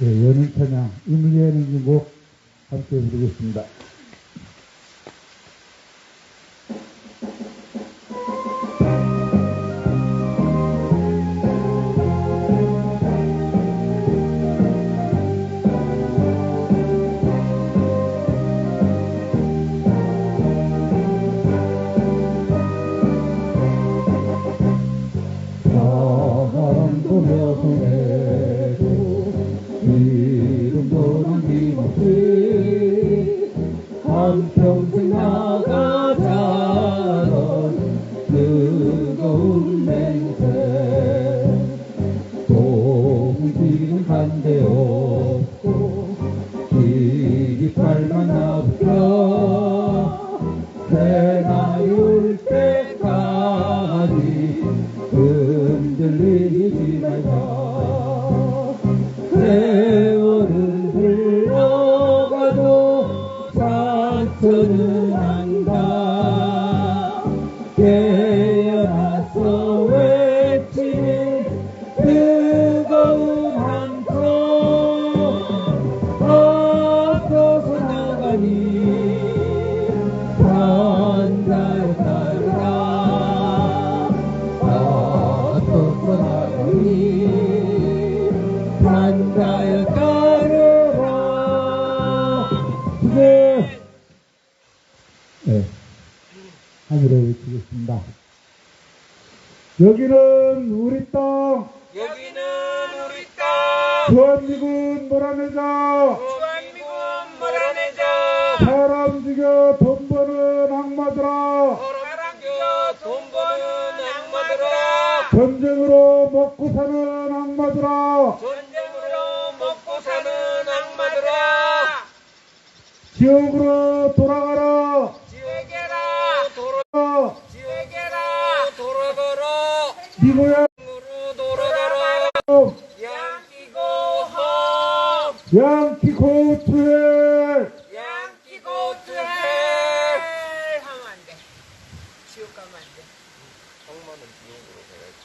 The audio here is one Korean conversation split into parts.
예, 여는 찬양, 이물리에는 이곡 함께 부르겠습니다. 사랑도 여성에도 이름도 남김없이 한평생 나가자던 뜨거운 맹세 동지는 간대없고 기깃팔만 나부터 새날이 올 때까지 흔들리지 말자. 세월은 흘러가도 상처는 안가. 깨어나서 외치는 뜨거운 한숨 앞서서 나가니 산다에 따르라. 앞서서 나가니 산다에 따르라. 주제 네, 하늘에 외치겠습니다. 여기는 우리 땅, 여기는 우리 땅, 주한미군 몰아내자. 주한미군 몰아내자. 사람 죽여 돈 버는 악마들아, 사람 죽여 돈 버는 악마들아, 전쟁으로 먹고 사는 악마들아, 전쟁으로 먹고 사는 악마들아, 지옥으로 돌아가라. 지옥에라 아, 지옥에라 돌아가라. 네 고향 으로 돌아가라. 양키고 홈, 양키코 투해. 양키고 투헬. 하면 안 돼. 지옥 가면 안 돼. 악마는 지옥으로 가야지.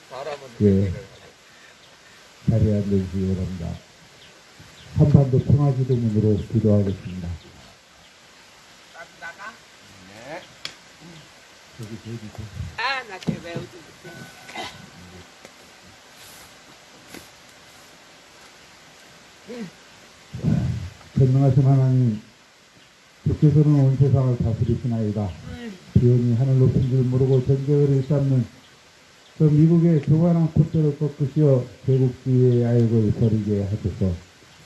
사람은 예. 세계를 가야지. 자리에 앉아주시기 바랍니다. 한반도 평화기도문으로 기도하겠습니다. 나가? 네. 저기 아, 나 그 외우지 못해. 전능하신 하나님, 주께서는 온 세상을 다스리시나이다. 비온이 하늘 높은 줄 모르고 전쟁을 일삼는 저 미국의 교만한 콧대를 꺾으시어 제국주의의 야욕을 버리게 하소서.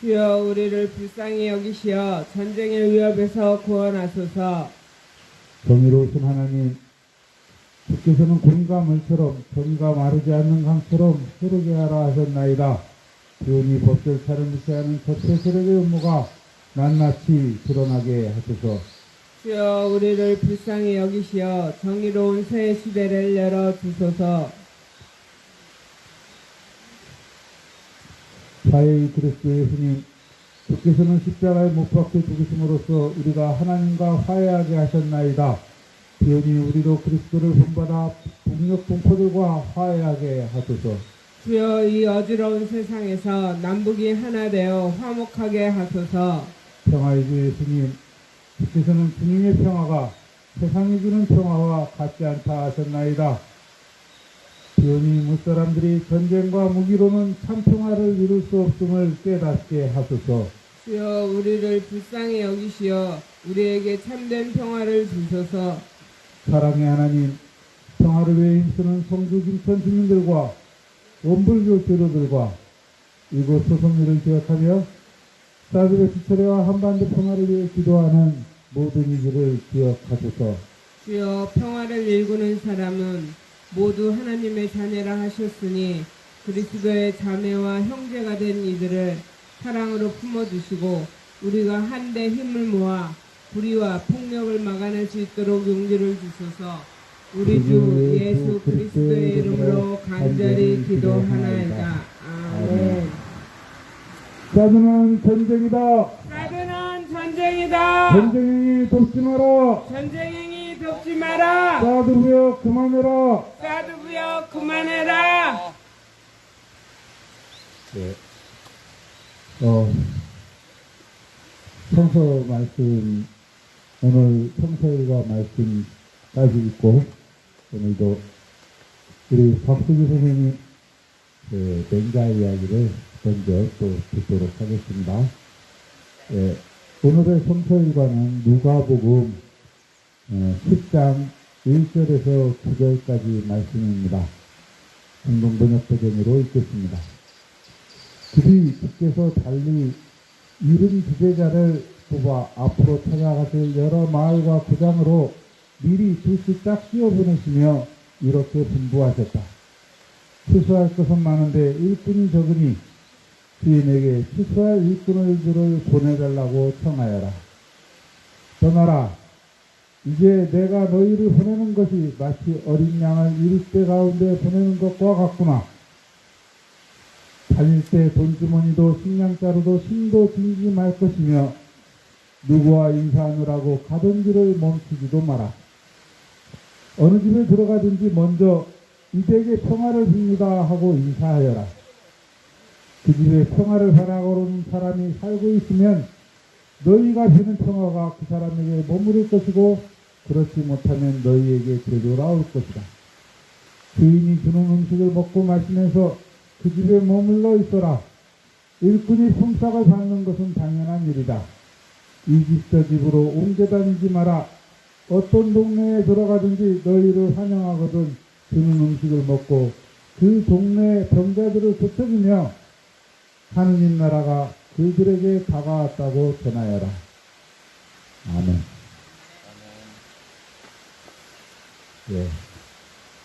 주여 우리를 불쌍히 여기시어 전쟁의 위협에서 구원하소서. 정의로우신 하나님, 주께서는 구름과 물처럼 정의가 마르지 않는 강처럼 흐르게 하라 하셨나이다. 비온이 법절차를 무시하는 적폐 세력의 음모가 낱낱이 드러나게 하소서. 주여 우리를 불쌍히 여기시어 정의로운 새 시대를 열어주소서. 사회의 그리스도 예수님, 주께서는 십자가에 못 박혀 죽으심으로써 우리가 하나님과 화해하게 하셨나이다. 비온이 우리도 그리스도를 본받아 북녘 동포들과 화해하게 하소서. 주여 이 어지러운 세상에서 남북이 하나 되어 화목하게 하소서. 평화의 주 예수님, 주께서는 주님의 평화가 세상이 주는 평화와 같지 않다 하셨나이다. 비온이 무사람들이 전쟁과 무기로는 참 평화를 이룰 수 없음을 깨닫게 하소서. 주여 우리를 불쌍히 여기시어 우리에게 참된 평화를 주소서. 사랑의 하나님, 평화를 위해 힘쓰는 성주 김천 주민들과 원불교 교도들과 이곳 소송리를 기억하며 사드의 수철회와 한반도 평화를 위해 기도하는 모든 이들을 기억하소서. 주여 평화를 일구는 사람은 모두 하나님의 자녀라 하셨으니 그리스도의 자매와 형제가 된 이들을 사랑으로 품어주시고 우리가 한데 힘을 모아 불의와 폭력을 막아낼 수 있도록 용기를 주소서. 우리 주 예수 그리스도의 이름으로 간절히 기도하나이다. 아멘. 사드는 전쟁이다. 사드는 전쟁이다. 전쟁이 돕지 마라. 전쟁행위 돕지 마라. 사드 부역 그만해라. 사드 부역 그만해라. 네. 성서 말씀, 오늘 성서일과 말씀까지 있고, 오늘도 우리 박수기 선생님이 맹자 이야기를 먼저 또 듣도록 하겠습니다. 예, 오늘의 성서일과는 누가복음 10장 1절에서 9절까지 말씀입니다. 공동번역 버전으로 읽겠습니다. 그뒤 주께서 달리 72제자를 뽑아 앞으로 찾아가실 여러 마을과 고장으로 미리 둘씩 딱 씌워 보내시며 이렇게 분부하셨다. 추수할 것은 많은데 일꾼이 적으니 주인에게 추수할 일꾼들을 보내달라고 청하여라. 떠나라. 이제 내가 너희를 보내는 것이 마치 어린 양을 이리대 가운데 보내는 것과 같구나. 다닐 때 돈주머니도 식량자루도 힘도 들지 말 것이며 누구와 인사하느라고 가던 길을 멈추지도 마라. 어느 집에 들어가든지 먼저 이댁에 평화를 빕니다 하고 인사하여라. 그 집에 평화를 바라고는 사람이 살고 있으면 너희가 비는 평화가 그 사람에게 머무를 것이고 그렇지 못하면 너희에게 되돌아올 것이다. 주인이 주는 음식을 먹고 마시면서 그 집에 머물러 있어라. 일꾼이 품삯을 받는 것은 당연한 일이다. 이 집 저 집으로 옮겨 다니지 마라. 어떤 동네에 들어가든지 너희를 환영하거든 주는 음식을 먹고 그 동네 병자들을 고쳐주며 하느님 나라가 그들에게 다가왔다고 전하여라. 아멘. 예,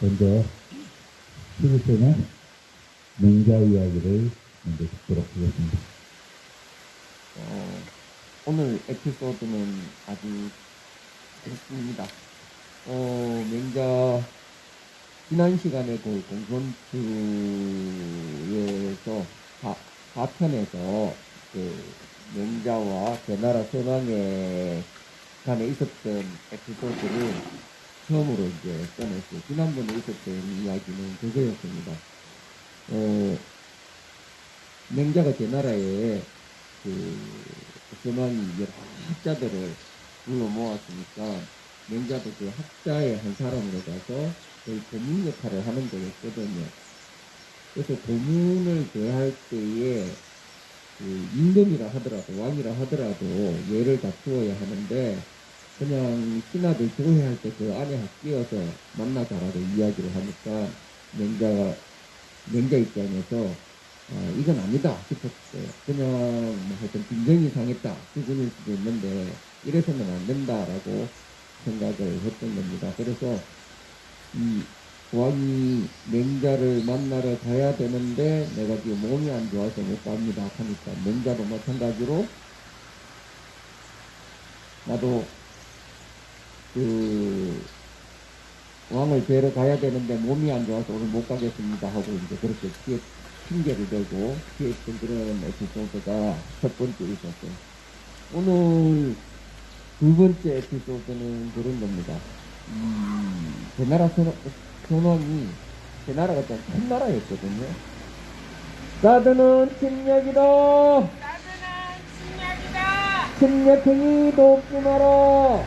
먼저 11절의 맹자 이야기를 먼저 듣도록 하겠습니다. 오늘 에피소드는 아주 좋습니다. 맹자, 지난 시간에 그 공손주에서 4편에서 그 맹자와 제나라 선왕에 간에 있었던 에피소드를 처음으로 이제 꺼냈어요. 지난번에 있었던 이야기는 그거였습니다. 맹자가 제나라에 그 선왕이 여러 학자들을 불러 모았으니까 맹자도 그 학자의 한 사람으로 가서 거의 고문 역할을 하는 거였거든요. 그래서 고문을 대할 때에 그 임금이라 하더라도 왕이라 하더라도 예를 갖추어야 하는데 그냥 신하들 조회할 때 그 안에 끼어서 만나자라고 이야기를 하니까 맹자 입장에서 이건 아니다 싶었어요. 그냥 뭐 하여튼 빈정이 상했다 수준일 수도 있는데 이래서는 안 된다라고 생각을 했던 겁니다. 그래서 이 왕이 맹자를 만나러 가야 되는데 내가 지금 몸이 안 좋아서 못 갑니다 하니까 맹자도 마찬가지로 나도 그 왕을 뵈러 가야 되는데 몸이 안 좋아서 오늘 못 가겠습니다 하고 이제 그렇게 핑계를 대고 피했던 그런 에피소드가 첫 번째 있었어요. 오늘 두 번째 에피소드는 그런 겁니다. 제나라 선왕이 제나라가 좀 큰 나라였거든요. 나드는 침략이다. 나드는 침략이다. 침략행위 돕지 마라.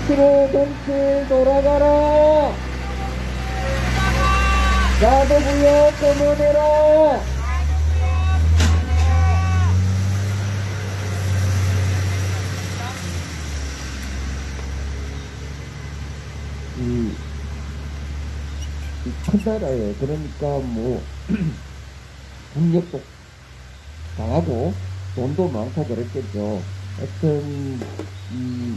치로 전체 돌아가라. 나도 부여 검언해라. 큰 나라에 그러니까 뭐 국력도 강하고 돈도 많고 그랬겠죠. 하여튼 이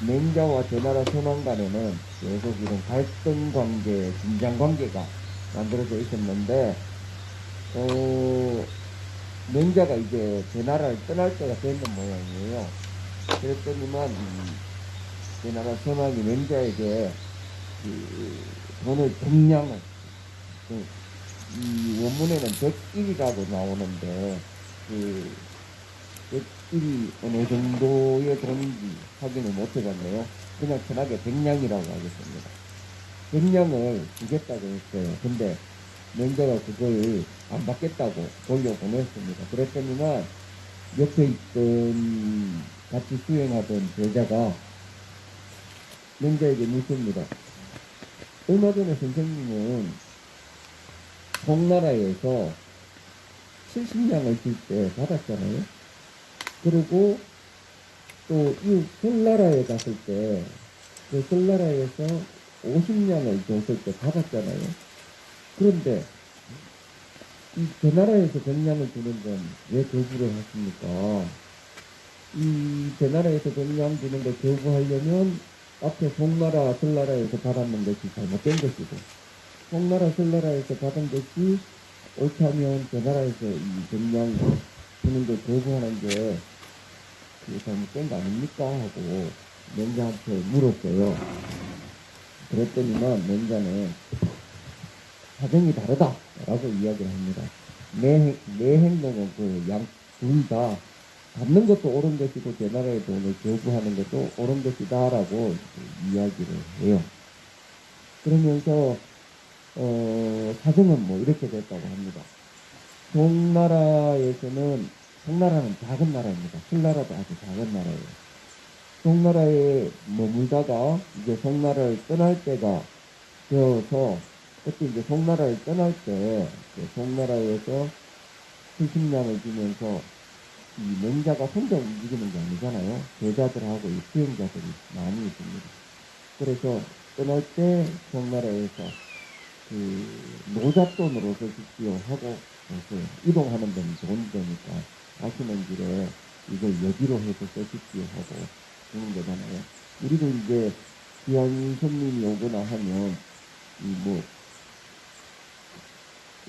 맹자와 제나라 선왕 간에는 계속 이런 갈등 관계, 긴장 관계가 만들어져 있었는데 맹자가 이제 제나라를 떠날 때가 되는 모양이에요. 그랬더니만 제나라 선왕이 맹자에게 돈을 백냥을 이 원문에는 100일이라고 나오는데 그 100일이 어느 정도의 돈인지 확인을 못 해봤네요. 그냥 편하게 100냥이라고 하겠습니다. 100냥을 주겠다고 했어요. 근데 맹자가 그걸 안 받겠다고 돌려보냈습니다. 그랬더니만 옆에 있던 같이 수행하던 제자가 명자에게 묻습니다. 얼마 전에 선생님은 송나라에서 70냥을 줄 때 받았잖아요. 그리고 또 이 설나라에 갔을 때 그 설나라에서 50냥을 줬을 때 받았잖아요. 그런데 이 대나라에서 정량을 주는 건 왜 거부를 하십니까? 이 대나라에서 정량 주는 걸 거부하려면 앞에 송나라, 설나라에서 받았는 것이 잘못된 것이고, 송나라, 설나라에서 받은 것이 옳다면 대나라에서 이 정량 주는 걸 거부하는 게 그게 잘못된 거 아닙니까? 하고 명자한테 물었어요. 그랬더니만 명자는 사정이 다르다라고 이야기를 합니다. 내 행동은 둘 다 받는 것도 옳은 것이고 대나라의 돈을 거부하는 것도 옳은 것이다라고 이야기를 해요. 그러면서 사정은 뭐 이렇게 됐다고 합니다. 송나라는 작은 나라입니다. 설나라도 아주 작은 나라예요. 송나라에 머물다가 이제 송나라를 떠날 때가 되어서 그때 이제 송나라를 떠날 때 송나라에서 70냥을 주면서 이 명자가 혼자 움직이는 게 아니잖아요. 제자들하고 이 수행자들이 많이 있습니다. 그래서 떠날 때 송나라에서 그 노잣돈으로 쓰십시오 하고 했어요. 이동하는 데는 좋은 데니까 가시는 길에 이걸 여기로 해서 쓰십시오 하고 주는 거잖아요. 우리도 이제 귀한 손님이 오거나 하면 뭐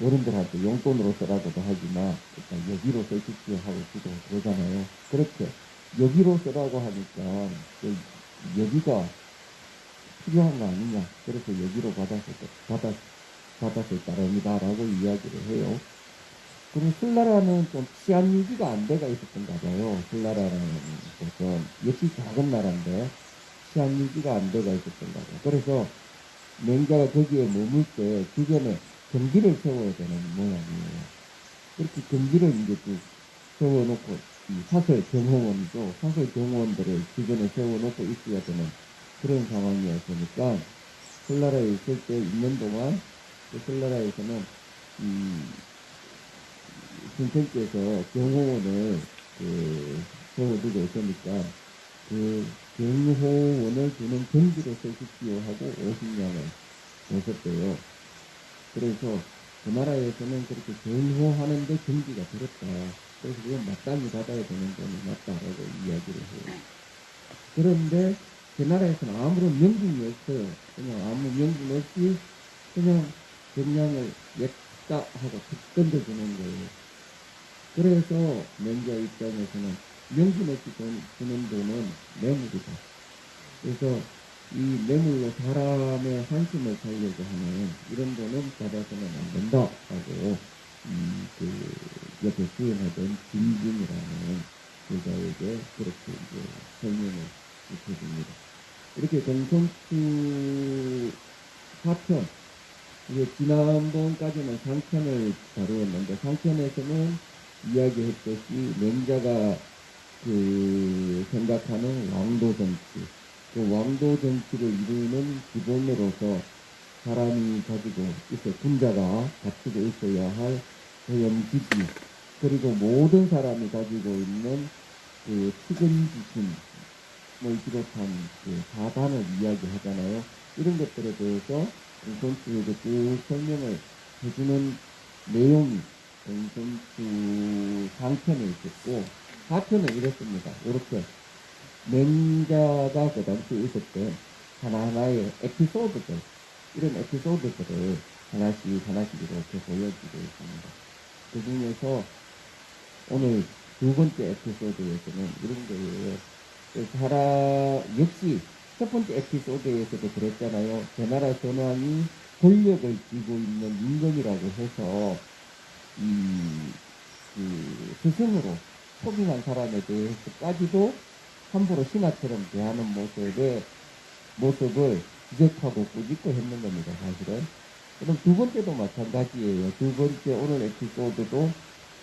어른들한테 용돈으로 쓰라고도 하지만 일단 여기로 쓰십시오 하고 주고 그러잖아요. 그렇게 여기로 쓰라고 하니까 여기가 필요한 거 아니냐. 그래서 여기로 받았을 따름이다라고 이야기를 해요. 그리고 설나라는 좀 치안 유지가 안 돼가 있었던가 봐요. 설나라라는 곳은 역시 작은 나라인데 치안 유지가 안 돼가 있었던가 봐요. 그래서 명자가 거기에 머물 때 주변에 경비를 세워야 되는 모양이에요. 그렇게 경비를 이제 또 세워놓고 이 사설 경호원들을 주변에 세워놓고 있어야 되는 그런 상황이었으니까 설나라에 있을 때 있는 동안 그 설나라에서는 선생께서 경호원을 세워두고 있으니까 그 경호원을 주는 경비로 쓰십시오 하고 50냥을 줬었대요. 그래서 그 나라에서는 그렇게 경호하는데 경비가 들었다. 그래서 그건 마땅히 받아야 되는 돈이 맞다라고 이야기를 해요. 그런데 그 나라에서는 아무런 명분이 없어요. 그냥 아무 명분 없이 그냥 경량을 냈다 하고 툭 던져주는 거예요. 그래서 명자 입장에서는 명분 없이 주는 돈은 뇌물이다. 그래서 이 뇌물로 사람의 한심을 살려고 하는 이런 돈은 받아서는 안 된다 하고 그 옆에 수행하던 김진이라는 여자에게 그렇게 이제 설명을 시켜줍니다. 이렇게 동성추 4편, 이게 지난번까지는 상편을 다루었는데 상편에서는 이야기했듯이 맹자가 생각하는 왕도 정치, 그 왕도 정치를 이루는 기본으로서 사람이 가지고 군자가 갖추고 있어야 할 소염지기, 그리고 모든 사람이 가지고 있는 측은지심을 비롯한 사단을 이야기하잖아요. 이런 것들에 대해서 동성추에게 쭉 설명을 해주는 내용이 동성추 상편에 있었고, 4편은 이랬습니다. 이렇게 맹자가 그 당시에 있을 때 하나하나의 에피소드들, 이런 에피소드들을 하나씩 이렇게 보여주고 있습니다. 그 중에서 오늘 두 번째 에피소드에서는 이런 거예요. 역시 첫 번째 에피소드에서도 그랬잖아요. 제나라 전왕이 권력을 쥐고 있는 임금이라고 해서 스승으로 초빙한 사람에 대해서까지도 함부로 신하처럼 대하는 모습을 지적하고 꾸짖고 했는 겁니다, 사실은. 그럼 두 번째도 마찬가지예요. 두 번째 오늘 에피소드도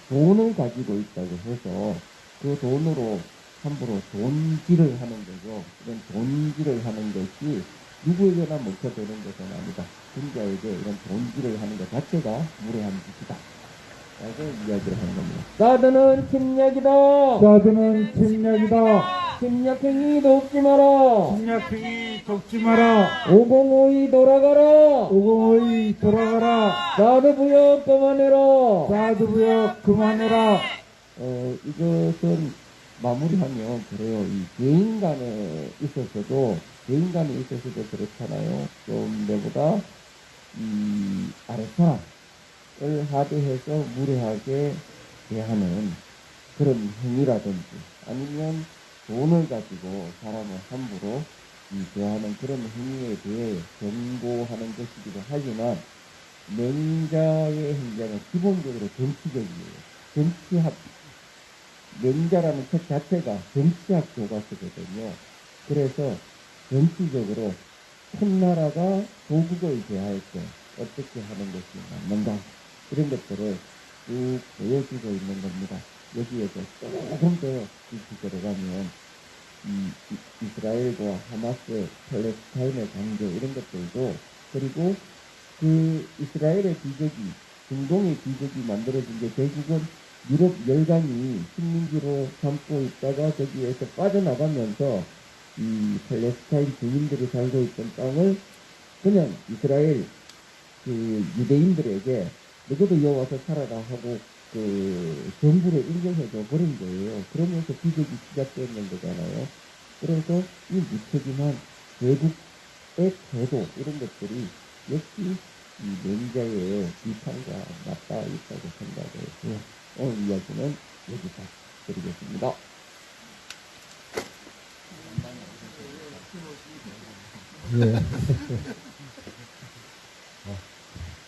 돈을 가지고 있다고 해서 그 돈으로 함부로 돈질을 하는 거죠. 이런 돈질을 하는 것이 누구에게나 먹혀되는 것은 아니다. 군자에게 이런 돈질을 하는 것 자체가 무례한 짓이다. 라고 이야기를 하는 겁니다. 사드는 침략이다. 사드는 침략이다. 침략행위 돕지 마라. 침략행위 돕지 마라. 505이 돌아가라. 505이 돌아가라. 사드 부역 그만해라. 사드 부역 그만해라. 이것은 마무리하면 그래요. 이 개인 간에 있어서도 그렇잖아요. 좀 내보다 이 아랫사람을 하대해서 무례하게 대하는 그런 행위라든지 아니면 돈을 가지고 사람을 함부로 대하는 그런 행위에 대해 경고하는 것이기도 하지만 맹자의 행자는 기본적으로 정치적이에요. 맹자라는 책 자체가 정치학 교과서거든요. 그래서 정치적으로 큰 나라가 도국을 대할 때 어떻게 하는 것이 맞는가 이런 것들을 쭉 보여주고 있는 겁니다. 여기에서 조금 더 깊이 들어가면 이스라엘과 하마스의 팔레스타인의 관계 이런 것들도 그리고 그 이스라엘의 기적이 중동의 기적이 만들어진 게 결국은 유럽 열강이 식민지로 삼고 있다가 거기에서 빠져나가면서 이 팔레스타인 주민들이 살고 있던 땅을 그냥 이스라엘 그 유대인들에게 너희도 여와서 살아라 하고 그 정부를 인정해줘 버린 거예요. 그러면서 기적이 시작되는 거잖아요. 그래서 이 무책임한 외국의 태도 이런 것들이 역시 이 맹자의 비판과 맞닿아 있다고 생각을 해요. 오늘 이야기는 여기서 드리겠습니다. 예.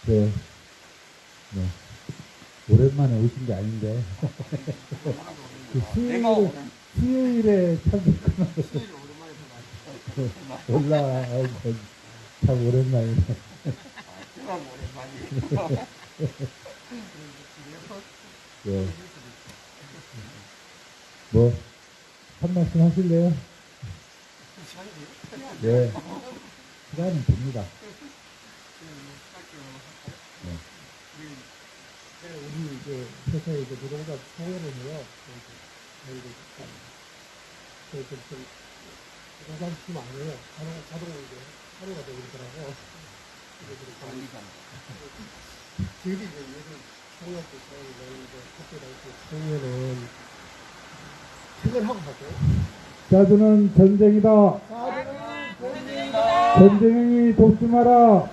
네. 네. 오랜만에 오신 게 아닌데. 그 수요일에 참석하는 몰라. 참 오랜만이네. 예. 뭐, 한 말씀 하실래요? 예. 시간은 됩니다. 네. 우리 이제 회사에 이제 노동자 총회를 해요. 그래서 좀 노동자 팀 아니에요. 자동으로 이제 하루가 되고 그러더라고. 저희들이 이제 요즘 총회 때 저희가 이제 학교 다닐 때 총회는 퇴근하고 하죠. 사드는 전쟁이다. 전쟁이 돕지 마라.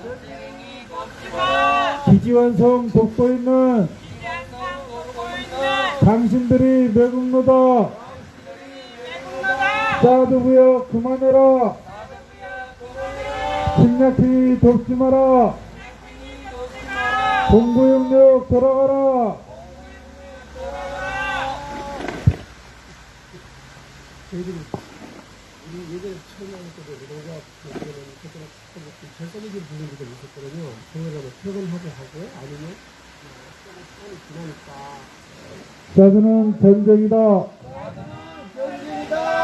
기지원성 돕고 있는 당신들이 매국노다. 사드 부역 그만해라. 침략행위 돕지 마라. 동부영역 돌아가라. 저희들이 우리 예전에 처음에 할 때도 노동자 그때는 절사적인 분위기가 있었거든요. 총회라면 퇴근하고 하고 아니면 조금 시간이 지나니까 사드는 전쟁이다.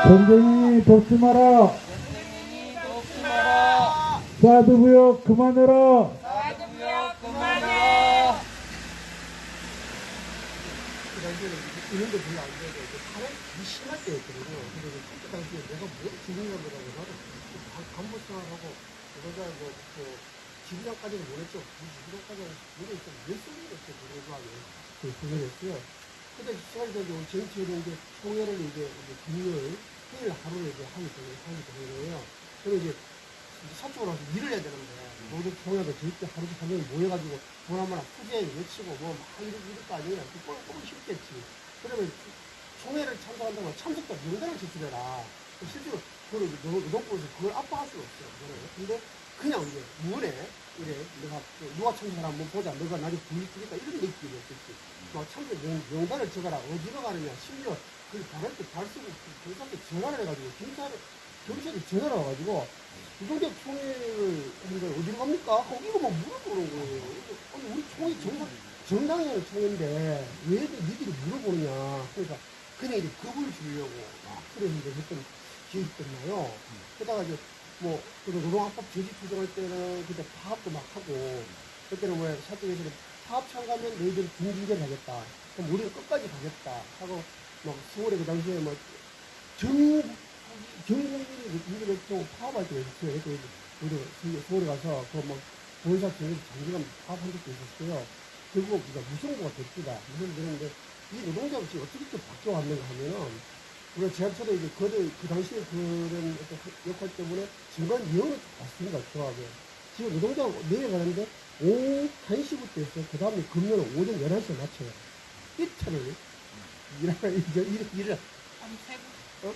전쟁이 돕지 마라. 사드 부역 그만해라. 이런 거 별로 안 되고 사람이 심할 때였거든요. 그래서 그때 당시에 내가 뭘 죽는가 보다고 나도 간부장하고 그러다 지부장까지는 못했죠. 지부장까지는 모르겠죠. 몇 소리를 했죠. 그걸 했어요. 근데 시간이 되고 정치회의인데 총회를 이제 금요일, 토요일 하루를 이제 하기 때문에 그래서 이제 사적으로 와서 일을 해야 되는데 모두 총회가 저희때 하루 종일 모여가지고 뭐나마나 투쟁 외치고 뭐 막 이럴 거 아니에요. 조금 쉽겠지. 그러면 총회를 참석한다고 참석자 명단을 제출해라. 실제로 그걸 노동부에서 그걸 압박할 수가 없어요. 근데 그냥 이제 문에 이래 내가 누가 참석하라 한번 보자. 너가 나중에 불리주겠다 이런 느낌이었겠지. 참석 명단을 적어라. 어디로 가느냐. 심지어 그 발할 때 발 쓰고 경찰한테 전화를 해가지고 경찰을 경찰이 전화가 와가지고 유동적 총회를 하는데 어디로 갑니까? 하고 이거 막 물어보는 거예요. 아니 우리 총회 정당이 하는 총회인데 왜 니들이 물어보느냐. 그러니까 그냥 이제 겁을 주려고 막 그랬는데 했던 기억이 있나요. 그러다가 이제 뭐 노동합법 저지 투쟁할 때는 그때 파업도 막 하고 그때는 왜 사적에서는 파업 참가하면 너희들 중징계를 하겠다. 그럼 우리는 끝까지 가겠다 하고 막 서울에 그 당시에 뭐 전국민이 민주노총 파업할 때 있었어요. 우리 서울에 가서 그막 본사 정에서 장기간 파업한 적도 있었어요. 결국 우리가 무승부가 됐습니다. 무승부 되는데 이 노동자가 지금 어떻게 이렇게 바뀌어왔는가 하면은 우리가 지하철에 이제 그 당시에 그런 어떤 역할 때문에 중간 이혼을 왔습니다. 조합에. 지금 노동자가 내려가는데 오후 1시부터 해서 그 다음에 금요일 오전 11시에 맞춰요. 이틀을 일을 밤새도록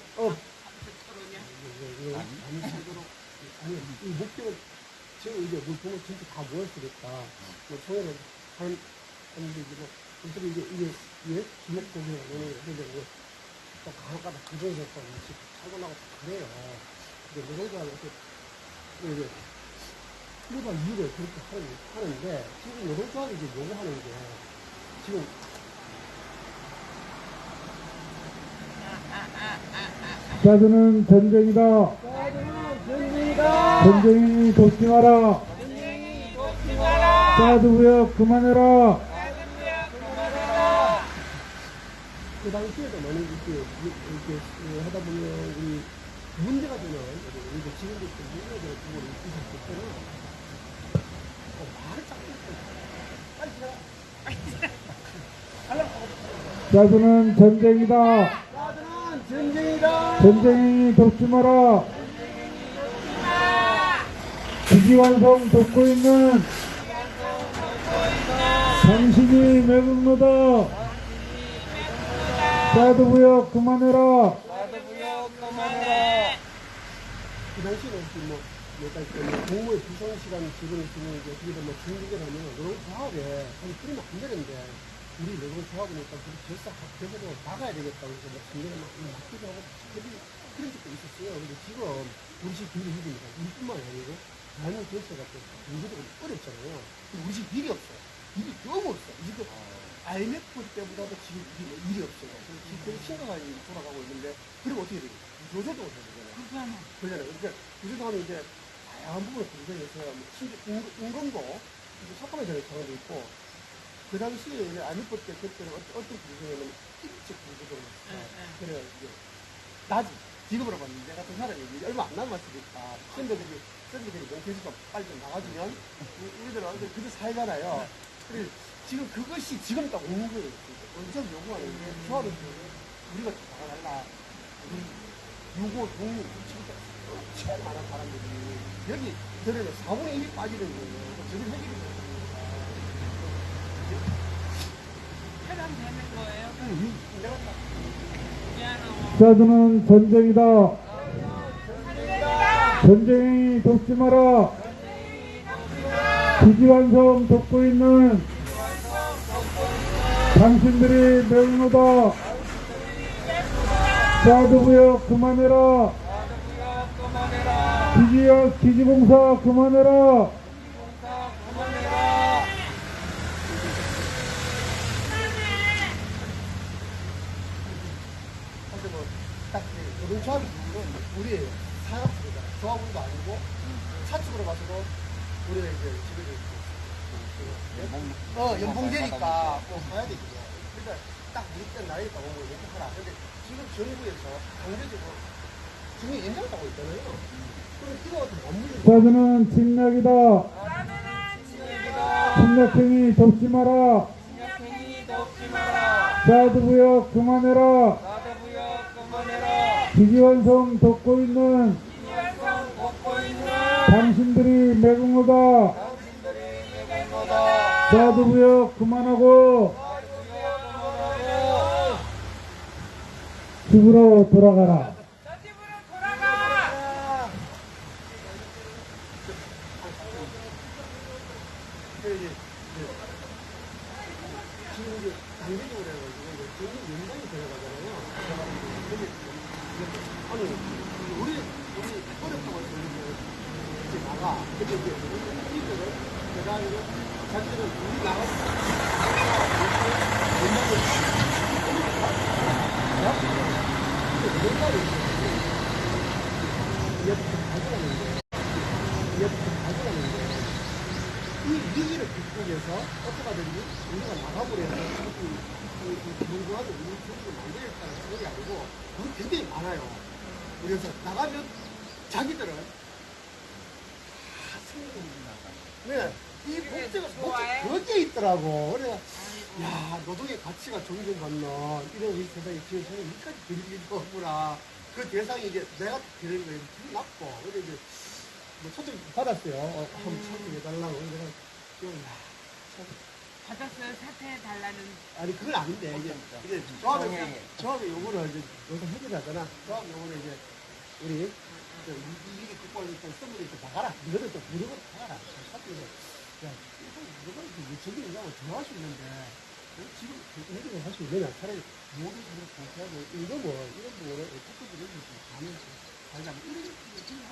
아니 이 목표는 저 이제 뭘 보면 진짜 다 모였으니까 뭐 총회를 하는데 이제 뭐 이게 주먹고기나 노는 거 또 간혹가다 그중에서 또 음식 사고 나고 그래요. 근데 노동자가 이렇게 이제 모든 이유를 그렇게 하는데 지금 노동조합이 이제 요구하는 게 지금 사드는 전쟁이다. 전쟁이 돕지 마라. 사드 무역 그만해라. 그 당시에도 많이 이렇게 하다 보면 우리 문제가 되는 우리 지금도 문제가 되는 부분이 있었을 때는 말을 자꾸 빨리 지나가. 사드는 전쟁이다. 사드는 전쟁이다. 전쟁이 돕지 마라. 기지완성 돕고 있는 당신이 매국노다. 사드 무역 그만해라. 그 당시에는 뭐 약간 공무의 비상시간 지금 이제 그게 뭐 중국에 가면 노동조합에 아니 그러면 안 되는데 우리 노동조합이니까 그래서 나가야 되겠다고 해서 뭐 중국에 막 맡기도 하고 그런 적도 있었어요. 근데 지금 우리 집 비리 힘듭니다. 우리뿐만 아니고 많은 결세가 또 경제적으로 어렵잖아요. 우리 집 일이 없어요. 일이 너무 없어. 지금 IMF 때보다도 지금 일이 없어요. 지금 되게 심각한 일이 돌아가고 있는데 그리고 어떻게 되겠어요? 조조도 해야 되잖아요. 그러잖아요. 그러니까 조조하면 이제 다양한 부분을 분석해서 심지어 임금도 석가만 전에 정해져 있고 그 당시에 IMF 때 그때는 어떤 분석이냐면 일찍 분석을 했어요. 그래요. 이제 낮이 지금으로 봤는데 내가 같은 사람이 얼마 안 남았으니까 샌드들이 몽케에서 빨리 좀 나가주면 우리들은 그들 살잖아요. 그래서 지금 그것이 지금 딱 오는 거예요. 원천 요구하는 게 조합을 우리가 나가달라. 우리 유고 독립 지금 엄청 많은 사람들이 여기 들으면 4분의 1이 빠지는 거예요. 저들 해결이 못합니다. 해당되는 거예요? 내가 딱 미안하고. 사드는 전쟁이다. 전쟁이 돕지 마라. 기지완성 돕고 있는 당신들이 매국노다. 사드 무역 그만해라. 기지공사 그만해라. 근데 뭐딱 노동조합이 우리 사업주잖아. 조합원도 아니고 차축으로 봐서도 우리가 이제 집에 연봉제니까 꼭 가야 되죠. 그러니까 딱 우리 때 나이가 오면 이렇게 하라. 근데 지금 정부에서 강제적으로 중에 연장하고 있잖아요. 그럼 이거 같은 업무를 사드는 침략이다. 침략행위 돕지 마라. 사드 무역 그만해라. 기지완성 돕고 있는 당신들이 매국노다. 사드 무역 그만하고 집으로 돌아가라. 저 집으로 돌아가. 지금 이제 단계적으로 해가지고 이제 전국 연장이 들어가잖아요. 아니 우리 우리 어렵다고 이제 나가. 근데 이제 우리들은 대단히는 자기들은 우리 나가서 이 위기를 극복해서 어떡하든지 우리가 나가버려서 공부하고 우리 조직을 만들겠다는 생각이 아니고 그건 굉장히 많아요. 그래서 나가면 자기들은 다 승리입니다. 네, 이 목적은 거기에 있더라고. 그래, 야, 노동의 가치가 존중받는 이런 이 세상에 지금 저는 여기까지 들리는 거구나. 그 대상이 이제 내가 되는 거예요. 기분 나쁘고. 그래, 이제 뭐 초청 받았어요. 한번 참여해달라고. 내가 좀, 받았어요. 사퇴해달라는. 아니 그건 아닌데 이제 조합의 요구를 이제 여기서 해결하잖아. 조합 요구를 이제 우리 이게 국방을 일단 선물이 이렇게 나가라. 이거를 또 무료로 나가라. 사실은 야 이거 누가 이렇게 저기 인간을 좋아할 수 있는데 지금 이렇게 할 수 있느냐? 차라리 모두 공부하고 이거 뭐 이런 뭐를 어떻게 들어줄 수 있는 가자 이런 게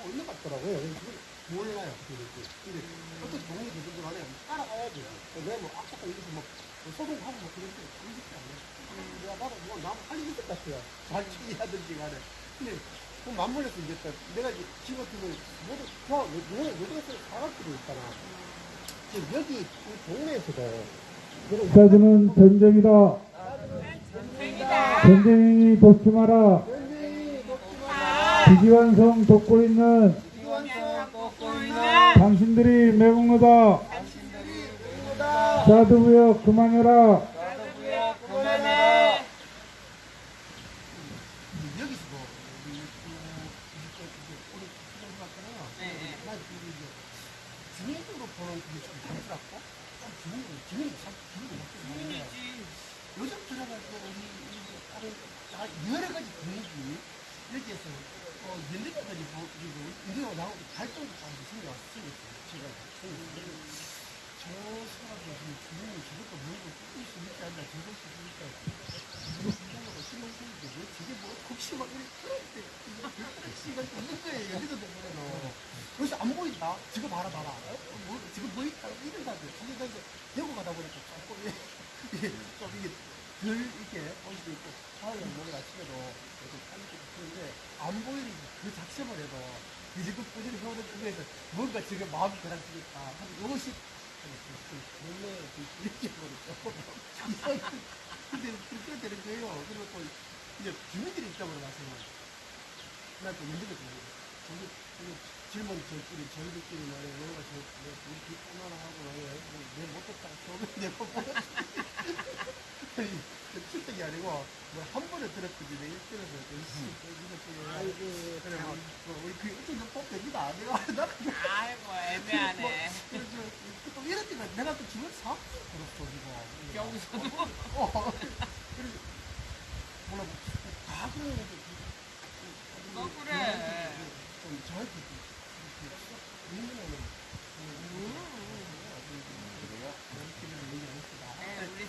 없는 것 같더라고요. 그래서 그걸 몰라요. 근데 어떤 동료들 분들 안에 따라가야지. 내가 뭐 아까 여기서 뭐 소송하고 뭐 그런 게 그런 게 아니야. 내가 나도 뭐 나무 할 일이 있을 것 같아요. 잘 치기하든지 간에. 근데 그 맞물려서 이제 또 내가 이제 지금 같은 경우 모두 노동에서 사갈 수도 있잖아. 지금 여기 이 동네에서도 사드는 전쟁이다. 전쟁이 돕지 마라. 비기완성 돕고 있는 당신들이 매국노다. 사드부역 그만해라. 여기서도 우리 난 주민으로 보는 그게 좀 안쓰럽고 주민이 참 주민이 맞는데 요즘 들어가지고 우리 다른 여러 가지 분위기 여기에서 연대자들이 우리가 나오고 발전도 좀 생겨왔어요. 제가 저 사람들 지금 주민이 저것도 뭔가 꾸릴 수 있지 않나 저것 수 있을까 신경하고 신경쓰는데 왜 저게 뭐 혹시 막 이렇게 시간 있는 거예요. 여기서 보면은 여기서 안 보인다. 지금 봐라. 지금 뭐 있다. 이런 사람들. 거기서 대구 가다 보니까 조금 이게 덜 이렇게 올 수도 있고 화요일 목요일 아침에도 이렇게 빨리 그런데 안 보이는 그 자체만 해도 지금 꾸준히 해오는 그거에서 뭔가 지금 마음이 그랑지겠다 하는 이것이 동네에 이렇게 버리죠. 근데 그렇게 되는 거예요. 그리고 또 이제 주민들의 입장으로 봐서는 난또 연대가 좋아요. 젊은 저희들끼리 말이야. 뭔가 우리 뒷담화나 하고 내 못했다가 처음에 내가 출석이 아니고 뭐 한 번에 들었거지. 내가 일전에서 아이고 그래 막 우리 그 일전 좀 뽑힙니다. 내가 아이고, 애매하네. 또 이럴 때가 내가 또 지금 사업 들었어 지금. 여기서도. 그래서 몰라 가끔 그래. 좀 저한테 우리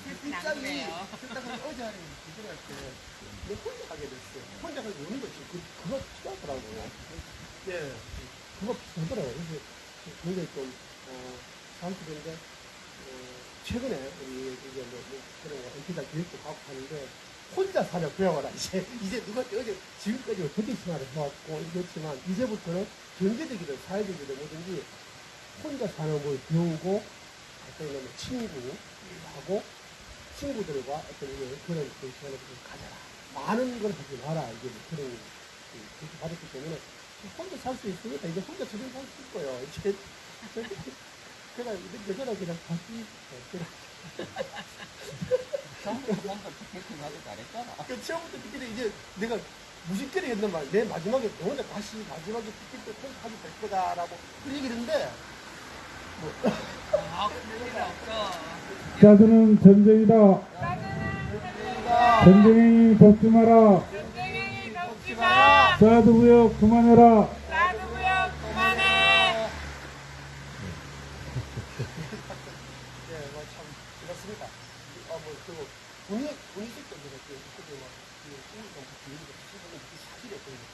셋은 안 그래요. 세탁을 어제 하는 구조할 때 내가 혼자 하게 됐어요. 혼자 하고 오는 거지. 그거 필요하더라고요. 예, 그거 필요하더라고요. 그래서 굉장히 좀 사람들인데 최근에 우리 이제 뭐 그런 거 엔티다 교육도 하고 하는데 혼자 사려 배워라. 이제 누가 어제 지금까지 대대 생활을 해왔고 이렇지만 이제부터는 경제적이든 사회적이든 뭐든지 혼자 사는 걸 배우고 어떤 뭐 친구하고 친구들과 어떤 그런 그 시간을 좀 가져라. 많은 걸 하지 마라. 이제 뭐 그런 그렇게 받았기 때문에 혼자 살 수 있으니까 이제 혼자 저녁 살수 있고요. 이제 제가 여자랑 그냥 같이 그 처음부터 그때 이제 내가 무식거리 했는 말, 내 마지막에 너네 다시 마지막에 그때 통과하게 될 거다라고 그 얘기를 했는데 뭐 그럴 일 없어. 사드는 전쟁이다. 전쟁이 돕지 마라. 전쟁이 덮지 마. 사드부역 그만해라. 사드부역 그만해. 예, 뭐 참 그렇습니다. 그리고 분위기 때문에 그때 막 중국과 비행기 수준은 사실이었거든요.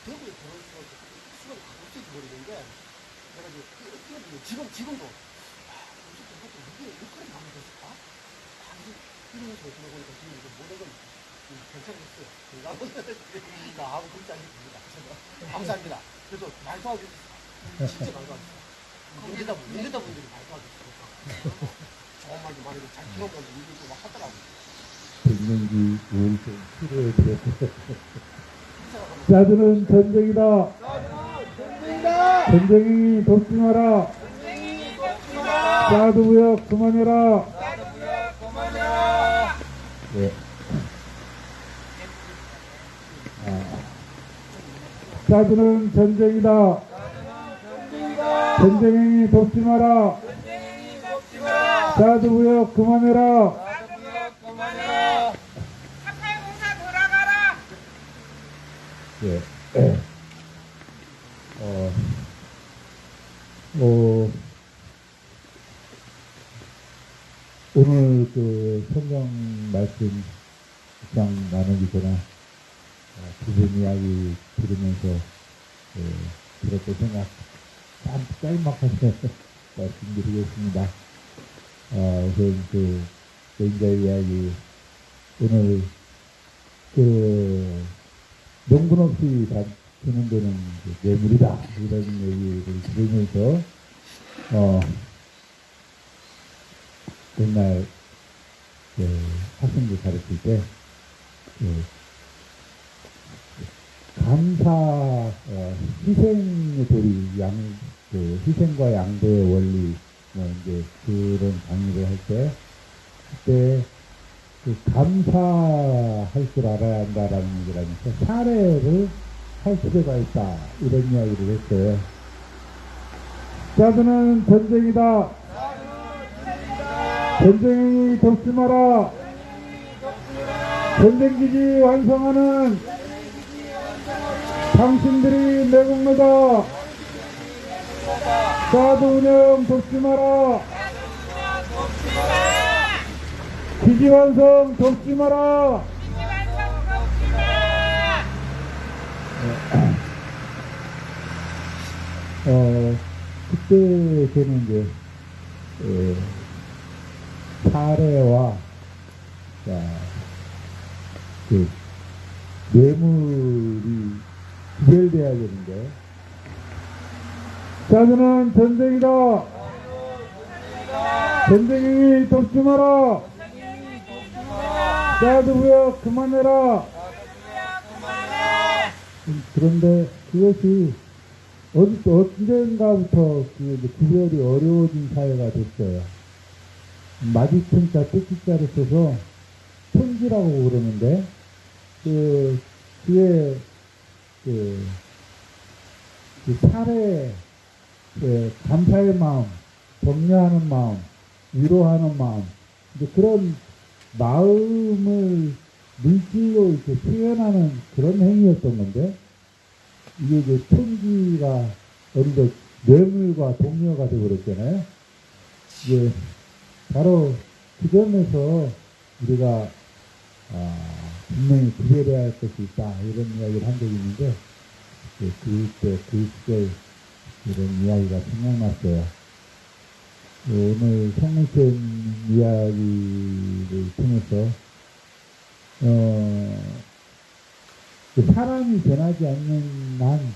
대구에 들어올 수가 지금도 이게 그런 마음이 됐을까? 이런 식으로 보니까 지금 이제 모든 건 괜찮겠어요. 하고 그렇지 않습니다. 감사합니다. 그래서 말도하기 진짜 말도하겠어요. 문제다분들이 말도하겠어요. 좋은 말도 많이 잘 들어보고 이거 막 하더라고요. 갱년기 우울증 치료해드렸고 자두는 전쟁이다. 전쟁이 돕지 마라. 자두 무역 그만해라. 네. 자두는 전쟁이다. 전쟁이 돕지 마라. 자두 무역 그만해라. 착할공사 돌아가라. 예. 오늘 그 성경 말씀 장 나누기 전에 그분 이야기 들으면서 들었던 생각 짤막하게 말씀드리겠습니다. 우선 그 맹자의 이야기 오늘 그 명분 없이 다 주는 데는 뇌물이다 이런 얘기를 들으면서 옛날 학생들 가르칠 때 감사 희생의 도리 희생과 양보의 원리 이제 그런 강의를 할 때 그때 그 감사할 줄 알아야 한다라는 얘기를 하면서 사례를 할 필요가 있다 이런 이야기를 했어요. 자두는 전쟁이다. 전쟁이 돕지 마라. 전쟁기지 완성하는 당신들이 내공로다. 자두 운영 돕지 마라. 기지 완성 돕지 마라. 그때 저는 이제 사례와 그 뇌물이 구별돼야 되는데 자두는 전쟁이다. 전쟁이 돕지 마라. 자두 무역 그만해라. 그런데 그것이 언젠가부터 그 구별이 어려워진 사회가 됐어요. 마디춘자 뜻자를 써서 천지라고 그러는데 그게 사례 감사의 마음, 격려하는 마음, 위로하는 마음 이제 그런 마음을 물질로 이렇게 표현하는 그런 행위였던 건데 이게 이제 천지가 어느덧 뇌물과 동료가 되어버렸잖아요. 이게 바로 그 점에서 우리가 분명히 구별해야 할 것이 있다 이런 이야기를 한 적이 있는데 그때 그 시절 이런 이야기가 생각났어요. 오늘 성문쌤 이야기를 통해서 그 사람이 변하지 않는 한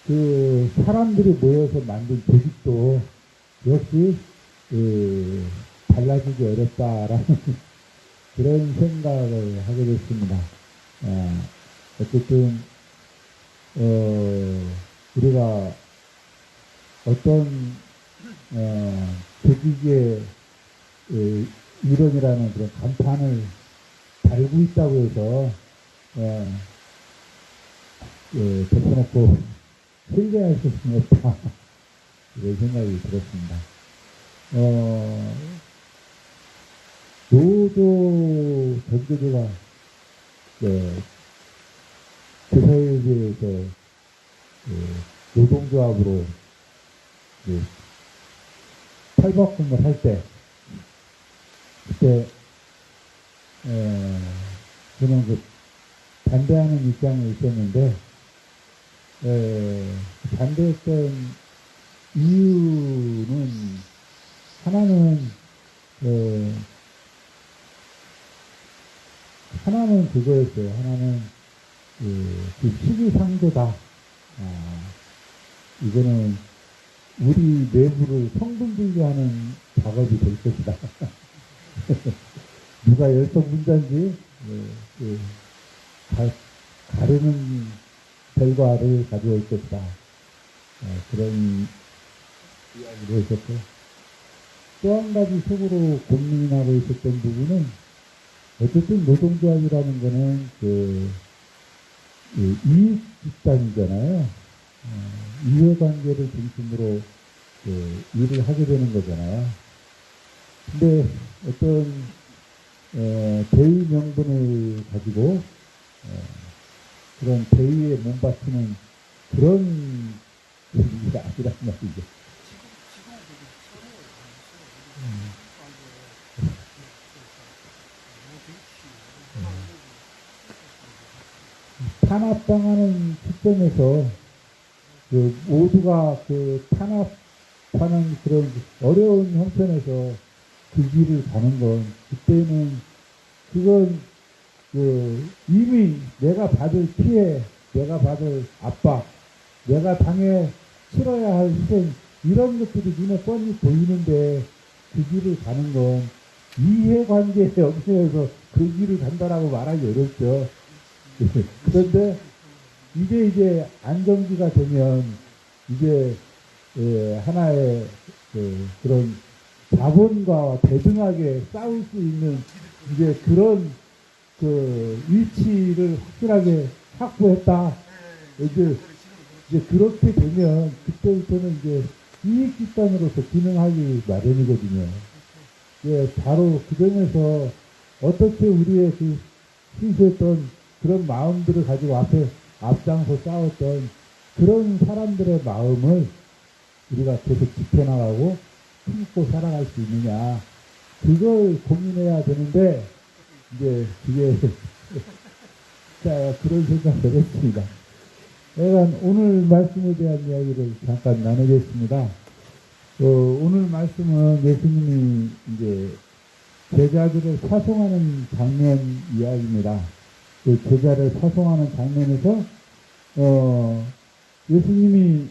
그 사람들이 모여서 만든 조직도 역시 달라지기 어렵다라는 그런 생각을 하게 됐습니다. 어쨌든 우리가 어떤 조직의 이론이라는 그런 간판을 달고 있다고 해서 덮어놓고 신뢰할 수는 없다 이런 생각이 들었습니다. 노조 전체가 교사회에서 노동조합으로 탈바꿈을 할 때 그때 저는 그 반대하는 입장에 있었는데 반대했던 이유는 하나는 그거였어요. 하나는 그 시기상조다. 이거는 우리 내부를 성분들게 하는 작업이 될 것이다. 누가 열성분자인지 가르는 결과를 가져올 것이다. 그런 이야기를 했었고, 또 한 가지 속으로 고민하고 있었던 부분은, 어쨌든 노동조합이라는 거는 이익 집단이잖아요. 이해관계를 중심으로 일을 하게 되는 거잖아요. 근데 어떤 대의 명분을 가지고 그런 대의에 몸바치는 그런 일이 아니란 말이죠. 탄압당하는 시점에서 모두가 탄압하는 그런 어려운 형편에서 그 길을 가는 건, 그때는 그건 이미 내가 받을 피해, 내가 받을 압박, 내가 치러야 할 희생, 이런 것들이 눈에 뻔히 보이는데 그 길을 가는 건 이해관계에 얽매여서 그 길을 간다라고 말하기 어렵죠. 그런데 이제 안정기가 되면 이제 하나의 그런 자본과 대등하게 싸울 수 있는 이제 그런 위치를 확실하게 확보했다. 이제 그렇게 되면 그때부터는 이제 이익 집단으로서 기능하기 마련이거든요. 바로 그 점에서 어떻게 우리의 순수했던 그런 마음들을 가지고 앞장서 싸웠던 그런 사람들의 마음을 우리가 계속 지켜나가고 품고 살아갈 수 있느냐, 그걸 고민해야 되는데, 이제 그게 자, 그런 생각을 했습니다. 오늘 말씀에 대한 이야기를 잠깐 나누겠습니다. 오늘 말씀은 예수님이 이제 제자들을 파송하는 장면 이야기입니다. 그 제자를 파송하는 장면에서 예수님이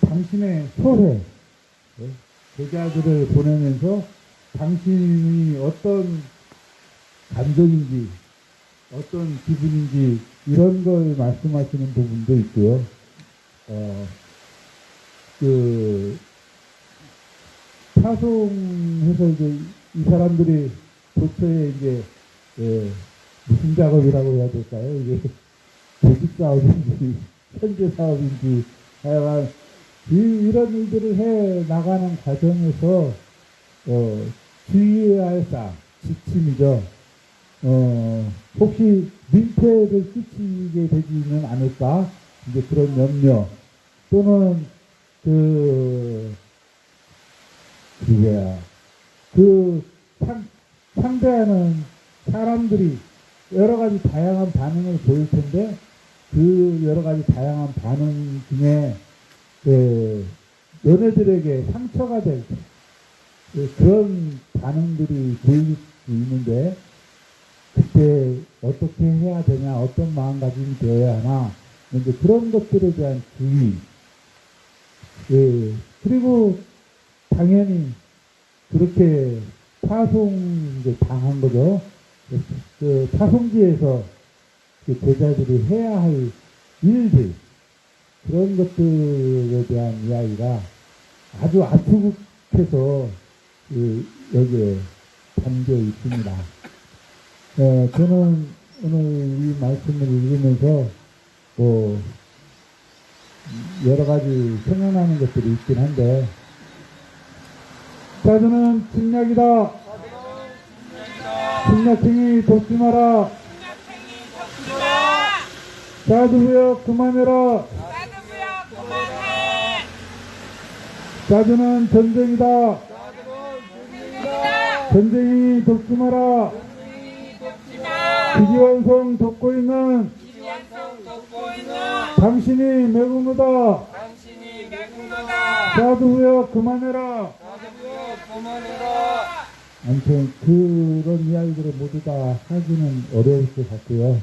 당신의 소회, 제자들을 보내면서 당신이 어떤 감정인지 어떤 기분인지 이런 걸 말씀하시는 부분도 있고요. 파송해서 이제 이 사람들이 도처에 이제 무슨 작업이라고 해야 될까요? 이게 조직 사업인지 현재 사업인지 하여간 이런 일들을 해 나가는 과정에서 주의해야 할 사항, 지침이죠. 혹시 민폐를 끼치게 되지는 않을까? 이제 그런 염려, 또는 상대하는 사람들이 여러 가지 다양한 반응을 보일 텐데, 그 여러 가지 다양한 반응 중에 너네들에게 상처가 될 그런 반응들이 보일 수 있는데, 그때 어떻게 해야 되냐, 어떤 마음가짐이 되어야 하나, 이제 그런 것들에 대한 주의. 그리고 당연히 그렇게 당한 거죠. 파송지에서 제자들이 해야 할 일들, 그런 것들에 대한 이야기가 아주 압축해서 여기에 담겨 있습니다. 저는 오늘 이 말씀을 읽으면서 여러 가지 생각나는 것들이 있긴 한데, 자주는 침략이다. 침략행위 돕지 마라. 자주부역 그만해라. 자주는 전쟁이다. 전쟁이 돕지 마라. 기지완성 돕고 있는 당신이 매국노다. 당신이 매국노다. 사두여 그만해라. 사두여 그만해라. 아무튼 그런 이야기들을 모두 다 하기는 어려울 것 같고요.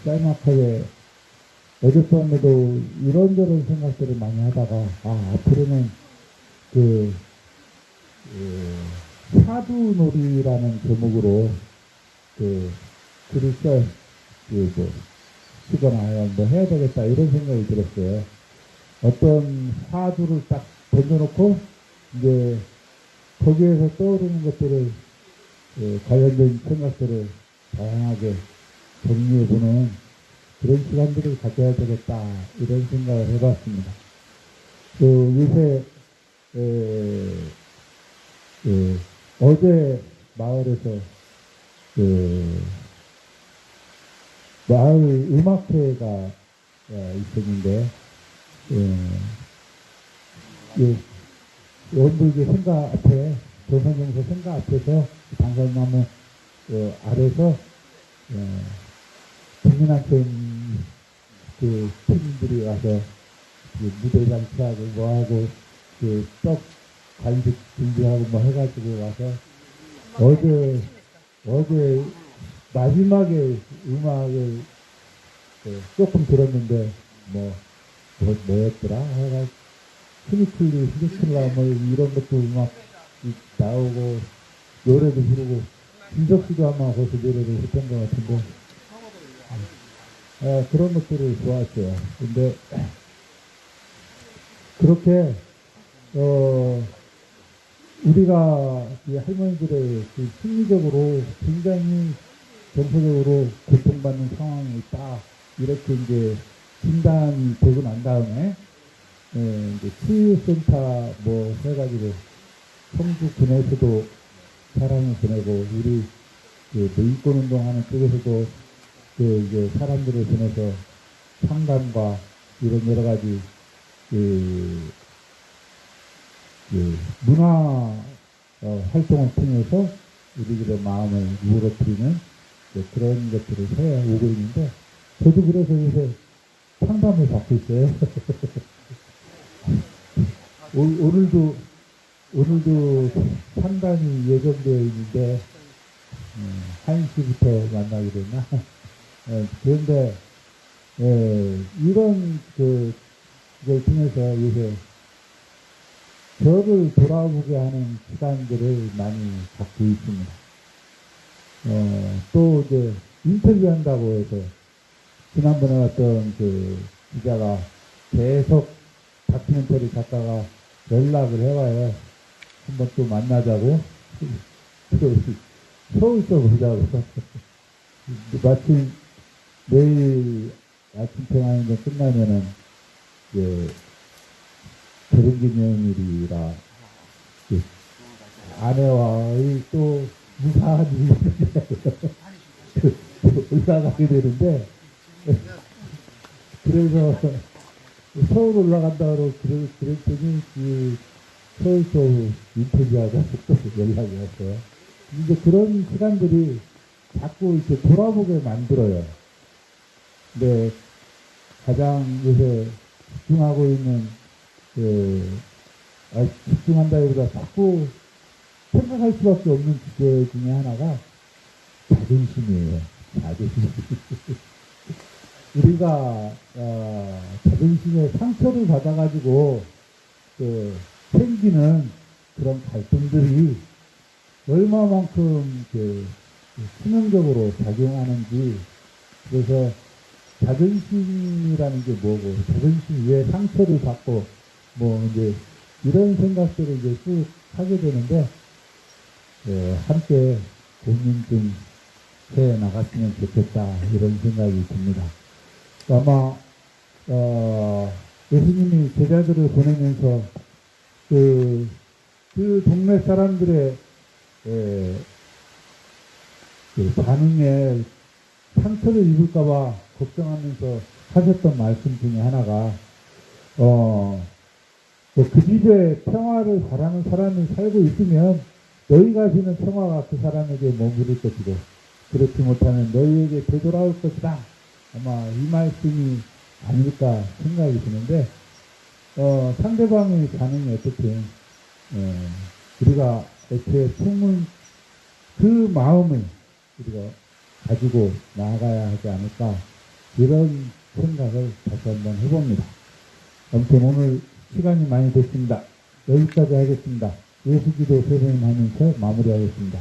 짤막하게 어젯밤에도 이런저런 생각들을 많이 하다가 앞으로는 사두놀이라는 제목으로 글을 쓰거나 뭐 해야 되겠다 이런 생각이 들었어요. 어떤 사두를 딱 던져놓고 이제 거기에서 떠오르는 것들을 관련된 생각들을 다양하게 정리해보는 그런 시간들을 가져야 되겠다 이런 생각을 해봤습니다. 요새 어제 마을에서 마을 음악회가 있었는데 원불교 생가 앞에 조선정서 생가 앞에서 당산나무 아래서 국민학생 팀들이 와서 무대 장치하고 뭐하고 떡 간식 준비하고 뭐 해가지고 와서 어제 마지막에 음악을 조금 들었는데 뭐였더라 해가 스니클라 뭐 이런 것도 음악 나오고 노래도 부르고 김석수도 아마 거기서 노래를 했던 것 같은데 그런 것들을 좋아했어요. 근데 그렇게 우리가 이 할머니들의 심리적으로 굉장히 정서적으로 고통받는 상황이 있다 이렇게 이제 진단이 되고 난 다음에 이제 치유센터 뭐 해가지고 성주 군에서도 사람을 보내고 우리 인권운동하는 쪽에서도 이제 사람들을 보내서 상담과 이런 여러 가지 문화 활동을 통해서 우리들의 마음을 누그러뜨리는 그런 것들을 해오고 있는데 저도 그래서 요새 상담을 받고 있어요. 오늘도 상담이 예정되어 있는데 1시부터 만나기로 했나? 그런데 이런 그걸 통해서 요새 저를 돌아보게 하는 시간들을 많이 갖고 있습니다. 또 이제 인터뷰한다고 해서 지난번에 왔던 기자가 계속 다큐멘터리 작가가 연락을 해와요. 한번 또 만나자고. 서울서 보자고. 마침 내일 아침 평화인가 끝나면은 결혼기념일이라 아내와의 또 무사한 일이 올라가게 되는데 그래서 서울 올라간다고 그랬더니 서울서 인터뷰하자고 또 연락이 왔어요. 이제 그런 시간들이 자꾸 이렇게 돌아보게 만들어요. 근데 가장 요새 집중하고 있는 집중한다기보다 자꾸 생각할 수밖에 없는 주제 중에 하나가 자존심이에요. 자존심. 우리가 자존심에 상처를 받아가지고 생기는 그런 갈등들이 얼마만큼 치명적으로 작용하는지. 그래서 자존심이라는 게 뭐고, 자존심 왜 상처를 받고 이제 이런 생각들을 이제 쭉 하게 되는데 함께 고민 좀 해 나갔으면 좋겠다 이런 생각이 듭니다. 아마 예수님이 제자들을 보내면서 그 동네 사람들의 반응에 상처를 입을까봐 걱정하면서 하셨던 말씀 중에 하나가 그 집에 평화를 바라는 사람이 살고 있으면 너희가 주는 평화가 그 사람에게 머무를 것이고 그렇지 못하면 너희에게 되돌아올 것이다 아마 이 말씀이 아닐까 생각이 드는데, 상대방의 반응이 어떻게, 우리가 애초에 품은 그 마음을 우리가 가지고 나아가야 하지 않을까, 이런 생각을 다시 한번 해봅니다. 아무튼 오늘 시간이 많이 됐습니다. 여기까지 하겠습니다. 예수기도 세번님 하면서 마무리하겠습니다.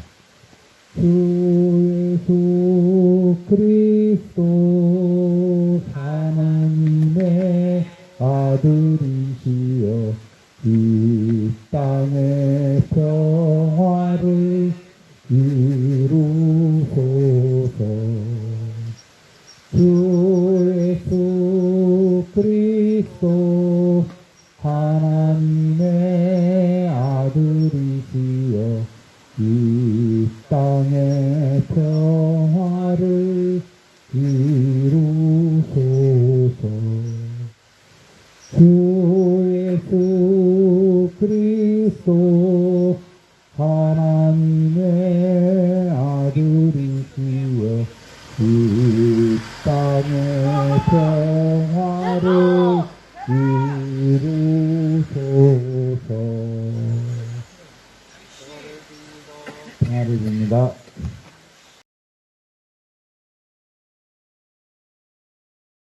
주 예수 그리스도 하나님의 아들이시여 이 땅의 평화를 이루소서. 주 예수 그리스도 하나님의 아들이시여 이 땅의 평화를 이루소서. 주 예수 그리스도 하나님의 아들이시여 이 땅의 평화를 이루소서. 평화를 줍니다.